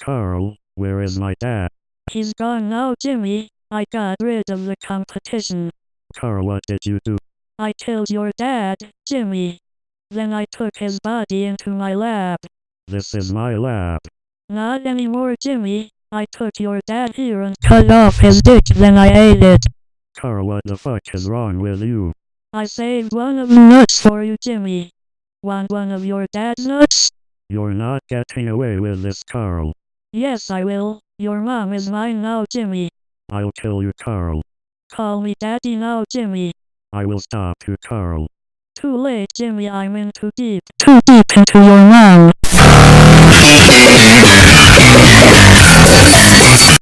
Carl, where is my dad? He's gone now, Jimmy. I got rid of the competition. Carl, what did you do? I killed your dad, Jimmy. Then I took his body into my lab. This is my lab. Not anymore, Jimmy. I took your dad here and cut off his dick, then I ate it. Carl, what the fuck is wrong with you? I saved one of the nuts for you, Jimmy. Want one of your dad's nuts? You're not getting away with this, Carl. Yes, I will. Your mom is mine now, Jimmy. I'll kill you, Carl. Call me daddy now, Jimmy. I will stop you, Carl. Too late, Jimmy. I'm in too deep into your mom.